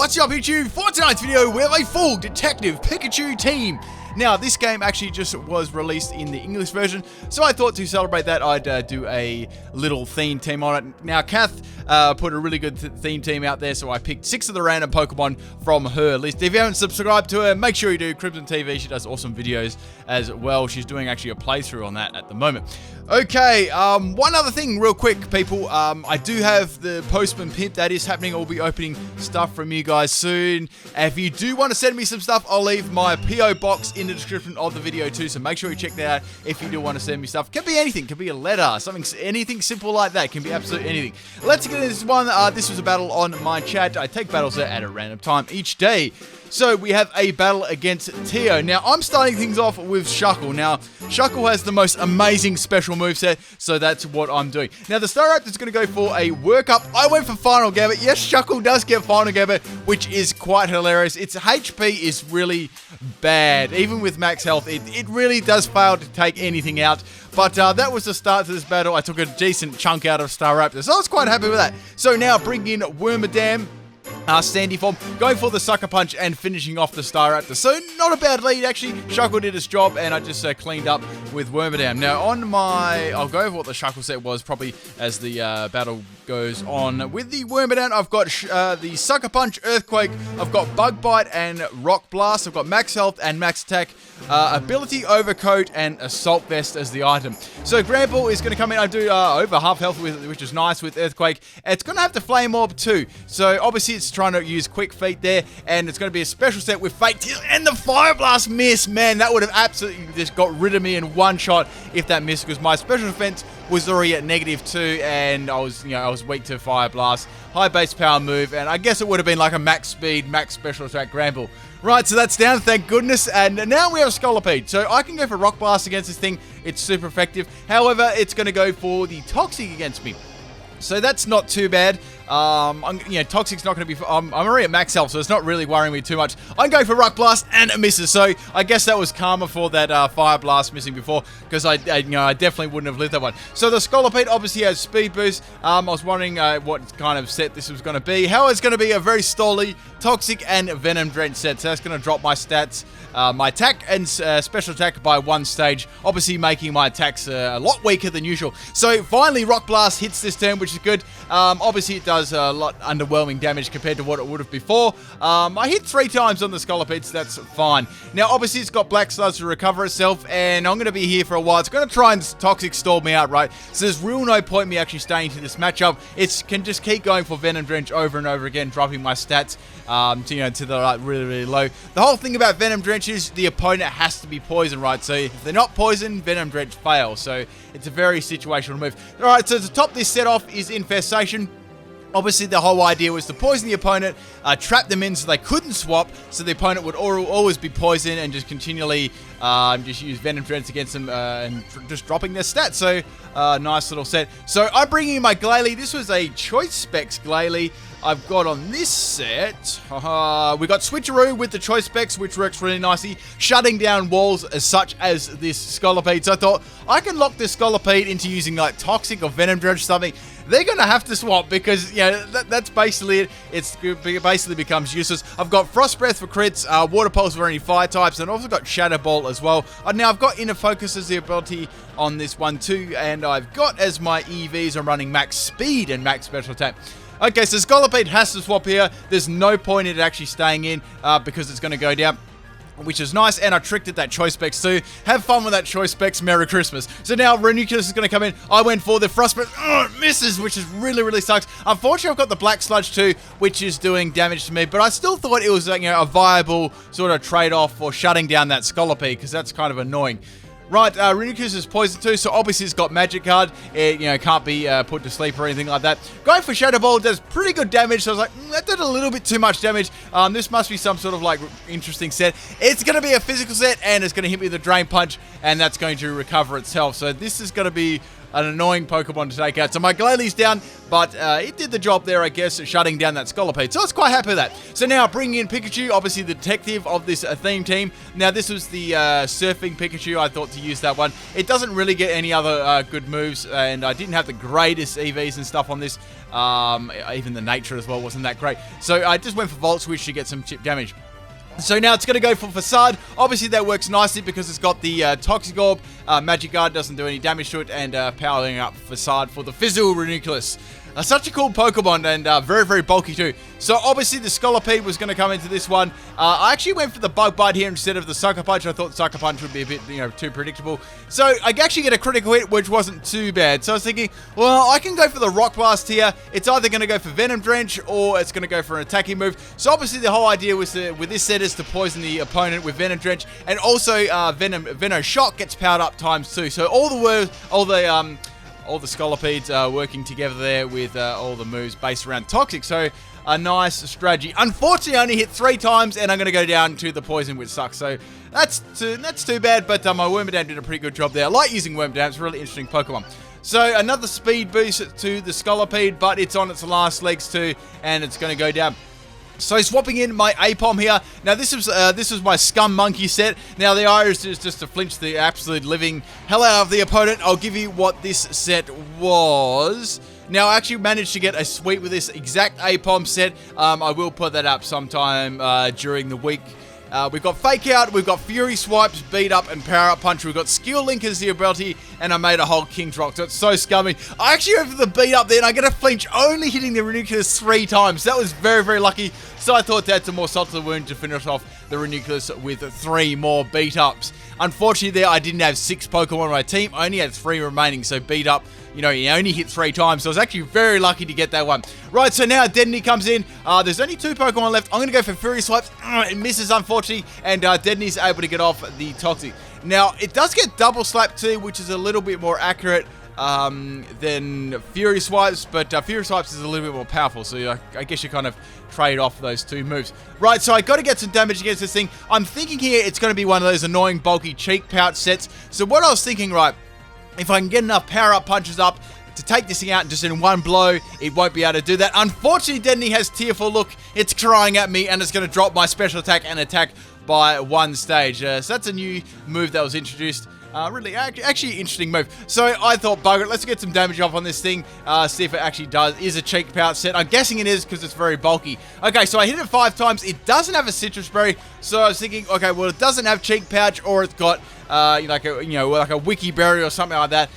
What's up YouTube? For tonight's video, we have a full Detective Pikachu Team. Now, this game actually just was released in the English version, so I thought to celebrate that, I'd do a little theme team on it. Now, Kath put a really good theme team out there, so I picked 6 of the random Pokemon from her list. If you haven't subscribed to her, make sure you do. Crimson TV, she does awesome videos as well. She's doing actually a playthrough on that at the moment. Okay, one other thing real quick, people. I do have the Postman Pimp that is happening. I'll be opening stuff from you guys soon. If you do want to send me some stuff, I'll leave my P.O. box in the description of the video too, so make sure you check that out if you do want to send me stuff. It can be anything. It can be a letter, something, anything simple like that. It can be absolutely anything. Let's get into this one. This was a battle on my chat. I take battles at a random time each day. So we have a battle against Tio. Now, I'm starting things off with Shuckle. Now, Shuckle has the most amazing special moveset, so that's what I'm doing. Now, the Staraptor's going to go for a workup. I went for Final Gambit. Yes, Shuckle does get Final Gambit, which is quite hilarious. Its HP is really bad. Even with max health, it really does fail to take anything out. But that was the start to this battle. I took a decent chunk out of Staraptor, so I was quite happy with that. So now, bring in Wormadam. Sandy form, going for the Sucker Punch and finishing off the Staraptor. So not a bad lead, actually. Shuckle did his job, and I just cleaned up with Wormadam. Now, on my... I'll go over what the Shuckle set was, probably as the battle goes on. With the Wormadam, I've got the Sucker Punch, Earthquake, I've got Bug Bite and Rock Blast, I've got Max Health and Max Attack, Ability Overcoat, and Assault Vest as the item. So Grandpa is going to come in. I do over half health, with which is nice with Earthquake. It's going to have the Flame Orb too. So obviously it's trying to use Quick Feet there, and it's going to be a special set with Fake Tail and the Fire Blast miss. Man, that would have absolutely just got rid of me in one shot if that missed, because my special defense was already at -2, and I was weak to Fire Blast, high base power move, and I guess it would have been like a max speed, max special attack Gramble. Right, so that's down, thank goodness, and now we have Scolipede. So I can go for Rock Blast against this thing. It's super effective. However, it's going to go for the Toxic against me. So that's not too bad. Toxic's not going to be... I'm already at max health, so it's not really worrying me too much. I'm going for Rock Blast, and it misses. So I guess that was karma for that Fire Blast missing before, because I definitely wouldn't have lived that one. So the Scolipede obviously has Speed Boost. I was wondering what kind of set this was going to be. How it's going to be a very Stolly, Toxic, and Venom Drench set. So that's going to drop my stats, my attack and special attack by 1 stage, obviously making my attacks a lot weaker than usual. So finally, Rock Blast hits this turn, which is good. Obviously, it does a lot underwhelming damage compared to what it would have before. I hit 3 times on the Scolipede, so that's fine. Now, obviously, it's got Black Sludge to recover itself, and I'm going to be here for a while. It's going to try and Toxic stall me out, right? So there's real no point me actually staying to this matchup. It can just keep going for Venom Drench over and over again, dropping my stats to the really, really low. The whole thing about Venom Drench is the opponent has to be poisoned, right? So if they're not poisoned, Venom Drench fails. So it's a very situational move. All right, so to top this set off is Infestation. Obviously, the whole idea was to poison the opponent, trap them in so they couldn't swap, so the opponent would always be poisoned and just continually just use Venom Drench against them and just dropping their stats. So, nice little set. So, I'm bringing in my Glalie. This was a Choice Specs Glalie I've got on this set. We got Switcheroo with the Choice Specs, which works really nicely, shutting down walls as such as this Scolipede. So I thought, I can lock this Scolipede into using like Toxic or Venom Drench or something. They're going to have to swap because, that's basically it. It basically becomes useless. I've got Frost Breath for crits, Water Pulse for any fire types, and I've also got Shadow Ball as well. Now, I've got Inner Focus as the ability on this one too, and I've got as my EVs, I'm running max speed and max special attack. Okay, so Scolipede has to swap here. There's no point in it actually staying in because it's going to go down, which is nice, and I tricked it that Choice Specs too. Have fun with that Choice Specs. Merry Christmas. So now Reniculus is going to come in. I went for the Frostbite. It misses, which is really, really sucks. Unfortunately, I've got the Black Sludge too, which is doing damage to me, but I still thought it was a viable sort of trade-off for shutting down that Scolipede, because that's kind of annoying. Right, Reniculus is poison too, so obviously it's got Magic Card. It, can't be put to sleep or anything like that. Going for Shadow Ball does pretty good damage, so I was like, that did a little bit too much damage. This must be some sort of interesting set. It's going to be a physical set, and it's going to hit me with a Drain Punch, and that's going to recover itself. So this is going to be an annoying Pokemon to take out. So my Glalie down, but it did the job there, I guess, shutting down that Scolipede. So I was quite happy with that. So now bringing in Pikachu, obviously the detective of this theme team. Now this was the surfing Pikachu. I thought to use that one. It doesn't really get any other good moves, and I didn't have the greatest EVs and stuff on this. Even the nature as well wasn't that great. So I just went for Volt Switch to get some chip damage. So now it's going to go for Facade. Obviously that works nicely because it's got the Toxic Orb. Magic Guard doesn't do any damage to it, and powering up Facade for the Fizzle Ranunculus. Such a cool Pokemon, and very, very bulky too. So obviously the Scolipede was going to come into this one. I actually went for the Bug Bite here instead of the Sucker Punch. I thought Sucker Punch would be a bit, too predictable. So I actually get a critical hit, which wasn't too bad. So I was thinking, well, I can go for the Rock Blast here. It's either going to go for Venom Drench or it's going to go for an attacking move. So obviously the whole idea was with this set is to poison the opponent with Venom Drench, and also Venom Shock gets powered up ×2. So all the Scolipedes are working together there with all the moves based around Toxic. So a nice strategy. Unfortunately, I only hit 3 times, and I'm going to go down to the poison, which sucks. So that's too bad, but my Wormadam did a pretty good job there. I like using Wormadam. It's a really interesting Pokemon. So another speed boost to the Scolipede, but it's on its last legs too, and it's going to go down. So swapping in my Apom here. Now this was my Scum Monkey set. Now the idea is just to flinch the absolute living hell out of the opponent. I'll give you what this set was. Now I actually managed to get a sweep with this exact Apom set. I will put that up sometime during the week. We've got Fake Out, we've got Fury Swipes, Beat Up, and Power Up Punch. We've got Skill Link as the ability, and I made a whole King's Rock, so it's so scummy. I actually went for the Beat Up there, and I get a flinch only hitting the Ranunculus 3 times. That was very, very lucky, so I thought to add some more salt to the wound to finish off the Ranunculus with 3 more Beat Ups. Unfortunately there, I didn't have 6 Pokemon on my team. I only had 3 remaining, so Beat Up, he only hit 3 times, so I was actually very lucky to get that one. Right, so now Dedenne comes in. There's only 2 Pokemon left. I'm going to go for Fury Swipes. It misses, unfortunately, and Dedenne's able to get off the Toxic. Now, it does get Double Slap too, which is a little bit more accurate than Fury Swipes, but Fury Swipes is a little bit more powerful, so I guess you kind of trade off those 2 moves. Right, so I got to get some damage against this thing. I'm thinking here it's going to be one of those annoying, bulky cheek pouch sets. So what I was thinking, right, if I can get enough power-up punches up to take this thing out just in one blow, it won't be able to do that. Unfortunately, Dedenne has Tearful Look. It's crying at me, and it's going to drop my special attack and attack by 1 stage. So that's a new move that was introduced. Really, actually interesting move. So I thought, bugger it, let's get some damage off on this thing, see if it actually is a cheek pouch set. I'm guessing it is because it's very bulky. Okay, so I hit it 5 times. It doesn't have a Citrus Berry, so I was thinking, okay, well, it doesn't have cheek pouch, or it's got like a Wiki Berry or something like that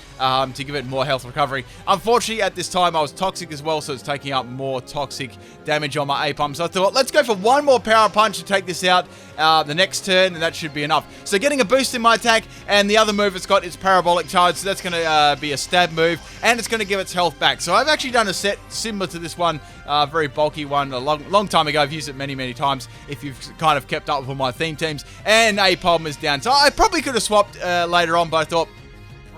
to give it more health recovery. Unfortunately, at this time, I was Toxic as well, so it's taking up more Toxic damage on my Apom. So I thought, let's go for 1 more Power Punch to take this out the next turn, and that should be enough. So getting a boost in my attack, and the other move it's got is Parabolic Charge, so that's going to be a stab move, and it's going to give its health back. So I've actually done a set similar to this one, very bulky one, a long time ago. I've used it many, many times, if you've kind of kept up with all my theme teams, and Apom is down. So I probably could have swapped later on, but I thought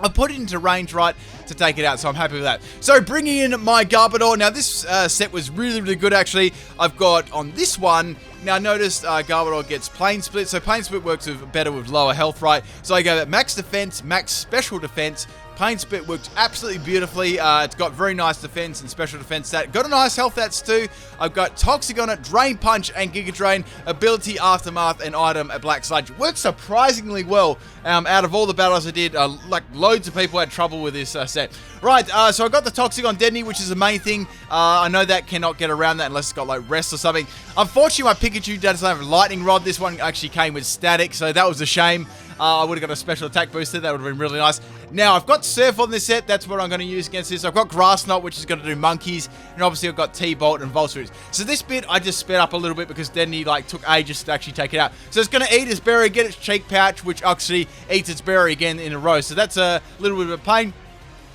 I put it into range right to take it out, so I'm happy with that. So bringing in my Garbodor. Now this set was really, really good actually. I've got on this one, now notice Garbodor gets Plane Split, so Plane Split works better with lower health, right? So I go Max Defense, Max Special Defense. Plane Split worked absolutely beautifully. It's got very nice defense and special defense stat. Got a nice health stats too. I've got Toxic on it, Drain Punch and Giga Drain, ability Aftermath, and item a Black Sludge. Worked surprisingly well out of all the battles I did. Like loads of people had trouble with this set. Right, so I got the Toxic on Dedenne, which is the main thing. I know that cannot get around that unless it's got like Rest or something. Unfortunately, my Pikachu doesn't have a Lightning Rod. This one actually came with Static, so that was a shame. I would have got a special attack booster. That would have been really nice. Now, I've got Surf on this set. That's what I'm going to use against this. I've got Grass Knot, which is going to do Monkeys. And obviously, I've got T-Bolt and Volswitch. So this bit, I just sped up a little bit because Dedenne took ages to actually take it out. So it's going to eat its berry, get its cheek pouch, which actually eats its berry again in a row. So that's a little bit of a pain.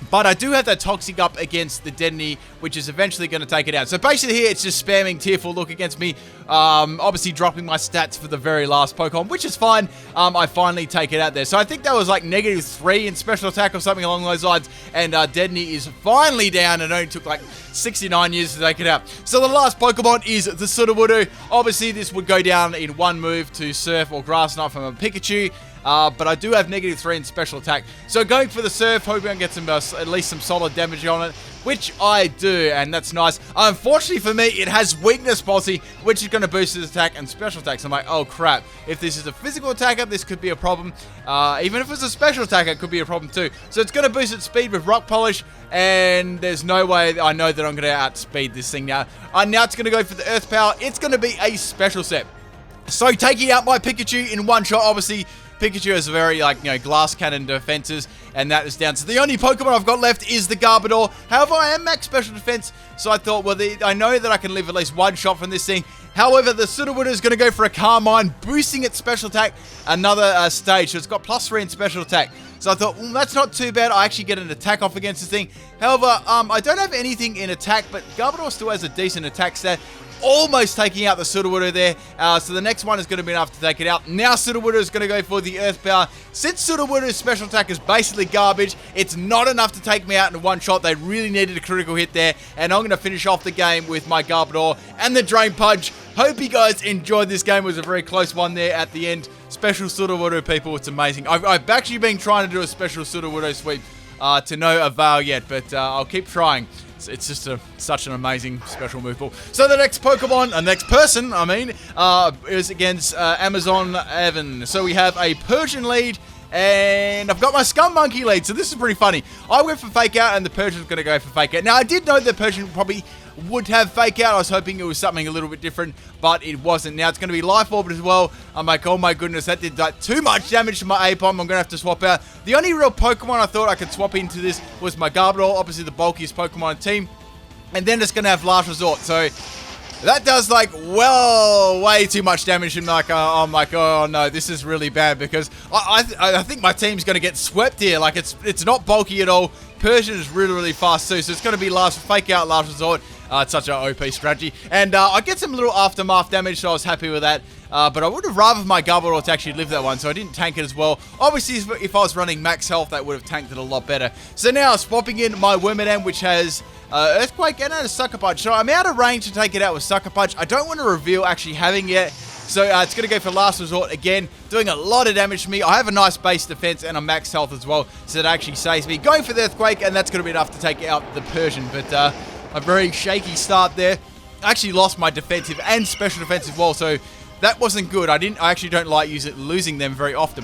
But I do have that Toxic up against the Dedenne, which is eventually going to take it out. So basically here, it's just spamming Tearful Look against me. Obviously dropping my stats for the very last Pokemon, which is fine. I finally take it out there. So I think that was like -3 in special attack or something along those lines. And Dedenne is finally down, and it only took like 69 years to take it out. So the last Pokemon is the Sudowoodo. Obviously, this would go down in 1 move to Surf or Grass Knot from a Pikachu. But I do have -3 in special attack. So going for the Surf, hoping I get some at least some solid damage on it, which I do, and that's nice. Unfortunately for me, it has weakness policy, which is going to boost its attack and special attacks. I'm like, oh crap, if this is a physical attacker, this could be a problem. Even if it's a special attacker, it could be a problem too. So it's going to boost its speed with rock polish, and there's no way I know that I'm going to outspeed this thing now. Now it's going to go for the earth power. It's going to be a special set. So taking out my Pikachu in one shot, obviously Pikachu has very, glass cannon defenses, and that is down. So the only Pokemon I've got left is the Garbodor. However, I am max special defense, so I thought, well, I know that I can live at least one shot from this thing. However, the Sudowoodo is going to go for a Carmine, boosting its special attack another stage. So it's got +3 in special attack. So I thought, that's not too bad. I actually get an attack off against this thing. However, I don't have anything in attack, but Garbodor still has a decent attack stat. Almost taking out the Sudowoodo there. So the next one is going to be enough to take it out. Now Sudowoodo is going to go for the Earth Power. Since Sudowoodo's special attack is basically garbage, it's not enough to take me out in one shot. They really needed a critical hit there. And I'm going to finish off the game with my Garbodor and the Drain Punch. Hope you guys enjoyed this game. It was a very close one there at the end. Special Sudowoodo, people. It's amazing. I've actually been trying to do a special Sudowoodo sweep to no avail yet, but I'll keep trying. It's just such an amazing special move ball. So the next Pokemon, next person, is against Amazon Evan. So we have a Persian lead, and I've got my Scum Monkey lead. So this is pretty funny. I went for Fake Out, and the Persian's going to go for Fake Out. Now, I did know the Persian probably would have Fake Out. I was hoping it was something a little bit different, but it wasn't. Now it's going to be Life Orb as well. I'm like, oh my goodness, that did too much damage to my Apom. I'm going to have to swap out. The only real Pokemon I thought I could swap into this was my Garbodor, obviously the bulkiest Pokemon on the team. And then it's going to have Last Resort. So that does way too much damage. And I'm like, oh no, this is really bad, because I think my team's going to get swept here. It's not bulky at all. Persian is really, really fast too. So it's going to be Fake Out, Last Resort. It's such an OP strategy. And I get some little aftermath damage, so I was happy with that. But I would have rather my Garbodor to actually live that one, so I didn't tank it as well. Obviously, if I was running max health, that would have tanked it a lot better. So now, swapping in my Wormadam, which has Earthquake and a Sucker Punch. So I'm out of range to take it out with Sucker Punch. I don't want to reveal actually having it. So it's going to go for Last Resort again, doing a lot of damage to me. I have a nice base defense and a max health as well, so that actually saves me. Going for the Earthquake, and that's going to be enough to take out the Persian. But a very shaky start there. I actually lost my defensive and special defensive wall, so that wasn't good. I actually don't like losing them very often,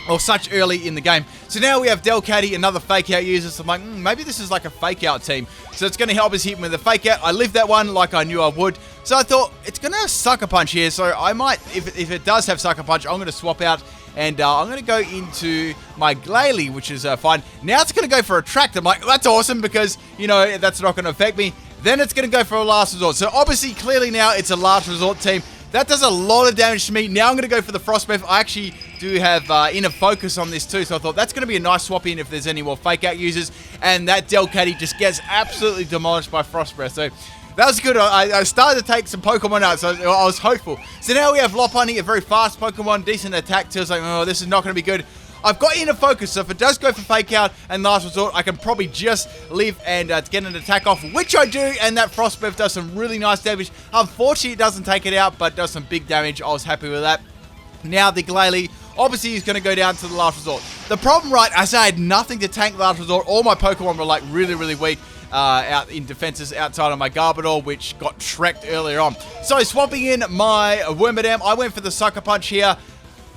or such early in the game. So now we have Delcatty, another Fake Out user. So I'm like, maybe this is like a Fake Out team. So it's going to help us hit with a Fake Out. I lived that one like I knew I would. So I thought, it's going to have Sucker Punch here. So I might, if it does have Sucker Punch, I'm going to swap out. And I'm going to go into my Glalie, which is fine. Now it's going to go for Attract. I'm like, that's awesome, because, that's not going to affect me. Then it's going to go for a Last Resort. So obviously, clearly now, it's a Last Resort team. That does a lot of damage to me. Now I'm going to go for the Frost Breath. I actually do have Inner Focus on this too, so I thought that's going to be a nice swap in if there's any more Fake Out users. And that Delcatty just gets absolutely demolished by Frost Breath. So that was good. I started to take some Pokemon out, so I was hopeful. So now we have Lopunny, a very fast Pokemon, decent attack too. I was like, oh, this is not going to be good. I've got Inner Focus, so if it does go for Fake Out and Last Resort, I can probably just live and get an attack off, which I do, and that Frost Breath does some really nice damage. Unfortunately, it doesn't take it out, but does some big damage. I was happy with that. Now the Glalie, obviously, is going to go down to the Last Resort. The problem, right, as I had nothing to tank Last Resort, all my Pokemon were really, really weak. Out in defenses outside of my Garbodor, which got Shrek'd earlier on. So swapping in my Wormadam, I went for the Sucker Punch here.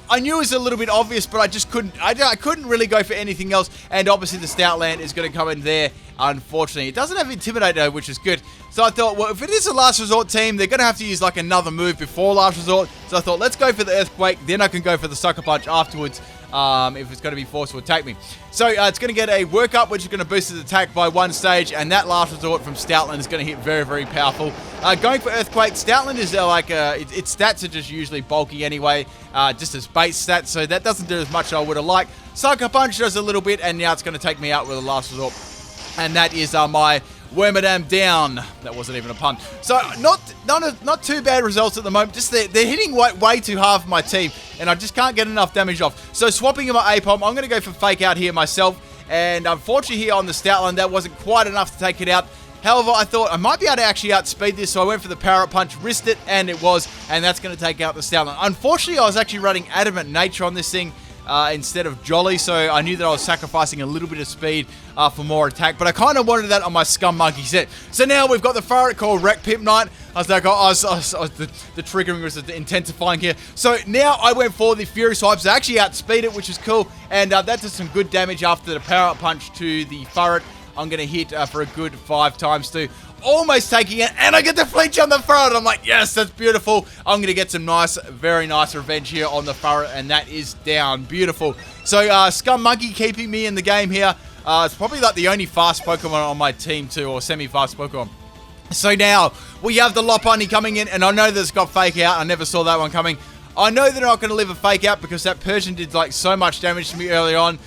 I knew it was a little bit obvious, but I just couldn't. I couldn't really go for anything else. And obviously the Stoutland is going to come in there. Unfortunately, it doesn't have Intimidate though, which is good. So I thought, well, if it is a Last Resort team, they're going to have to use another move before Last Resort. So I thought, let's go for the Earthquake. Then I can go for the Sucker Punch afterwards. If it's going to be forced to attack me. So it's going to get a Work Up, which is going to boost its attack by 1 stage, and that Last Resort from Stoutland is going to hit very, very powerful. Going for Earthquake, Stoutland is its stats are just usually bulky anyway, just as base stats, so that doesn't do as much as I would have liked. Sucker Punch does a little bit, and now it's going to take me out with a Last Resort. And that is my Wormadam down. That wasn't even a pun. So not too bad results at the moment. Just they're hitting way too hard for my team, and I just can't get enough damage off. So swapping in my Apom, I'm going to go for Fake Out here myself. And unfortunately here on the Stoutland, that wasn't quite enough to take it out. However, I thought I might be able to actually outspeed this, so I went for the Power Up Punch, risked it, and it was, and that's going to take out the Stoutland. Unfortunately, I was actually running Adamant Nature on this thing, instead of Jolly, so I knew that I was sacrificing a little bit of speed for more attack, but I kind of wanted that on my Scum Monkey set. So now we've got the ferret called Wreck Pimpnite. I was like, the triggering was intensifying here. So now I went for the Fury Swipes. I actually outspeed it, which is cool, and that does some good damage after the power-up punch to the ferret. I'm going to hit for a good 5 times too. Almost taking it, and I get the flinch on the ferret. I'm like, yes, that's beautiful. I'm going to get some nice, very nice revenge here on the ferret, and that is down. Beautiful. So, Scum Monkey keeping me in the game here. It's probably like the only fast Pokemon on my team too, or semi-fast Pokemon. So now, we have the Lopunny coming in, and I know that it's got Fake Out. I never saw that one coming. I know they're not going to live a Fake Out because that Persian did like so much damage to me early on.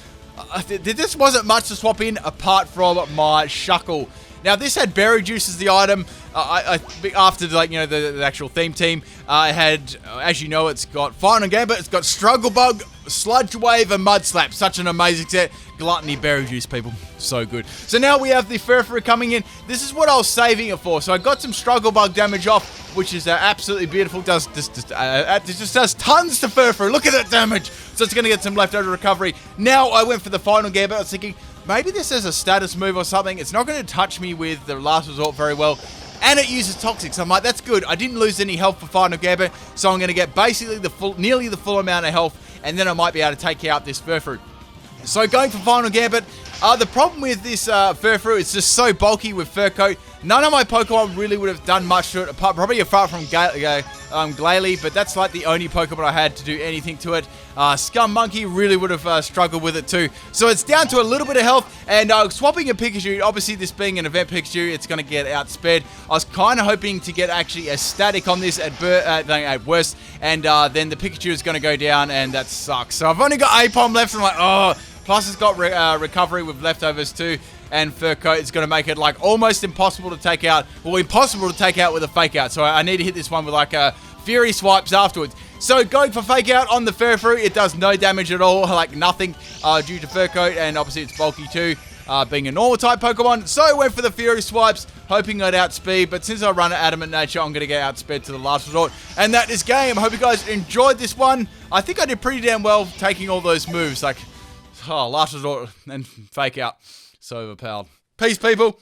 This wasn't much to swap in apart from my Shuckle. Now, this had Berry Juice as the item. After, like, you know, the actual theme team, I had, as you know, it's got Final Gambit, it's got Struggle Bug, Sludge Wave, and Mud Slap. Such an amazing set. Gluttony Berry Juice, people. So good. So now we have the Furfrou coming in. This is what I was saving it for. So I got some Struggle Bug damage off, which is absolutely beautiful. It just does tons to Furfrou. Look at that damage. So it's going to get some leftover recovery. Now I went for the Final Gambit. I was thinking, maybe this is a status move or something. It's not going to touch me with the Last Resort very well. And it uses Toxic. So I'm like, that's good. I didn't lose any health for Final Gambit. So I'm going to get basically nearly the full amount of health. And then I might be able to take out this Furfrou. So going for Final Gambit. The problem with this Furfrou, it's just so bulky with Fur Coat. None of my Pokemon really would have done much to it, probably apart from Glalie, but that's like the only Pokemon I had to do anything to it. Scum Monkey really would have struggled with it too. So it's down to a little bit of health, and swapping a Pikachu, obviously this being an event Pikachu, it's going to get outsped. I was kind of hoping to get actually a static on this at worst, and then the Pikachu is going to go down, and that sucks. So I've only got Apom left, and I'm like, oh. Plus it's got recovery with leftovers too, and Fur Coat is going to make it like almost impossible to take out, well, impossible to take out with a Fake Out. So I need to hit this one with like Fury Swipes afterwards. So going for Fake Out on the Furfrou, it does no damage at all, like nothing, due to Fur Coat, and obviously it's bulky too, being a normal type Pokemon. So I went for the Fury Swipes, hoping I'd outspeed, but since I run an Adamant Nature, I'm going to get outsped to the Last Resort. And that is game. I hope you guys enjoyed this one. I think I did pretty damn well taking all those moves, like, Last Resort and Fake Out. So overpowered. Peace, people.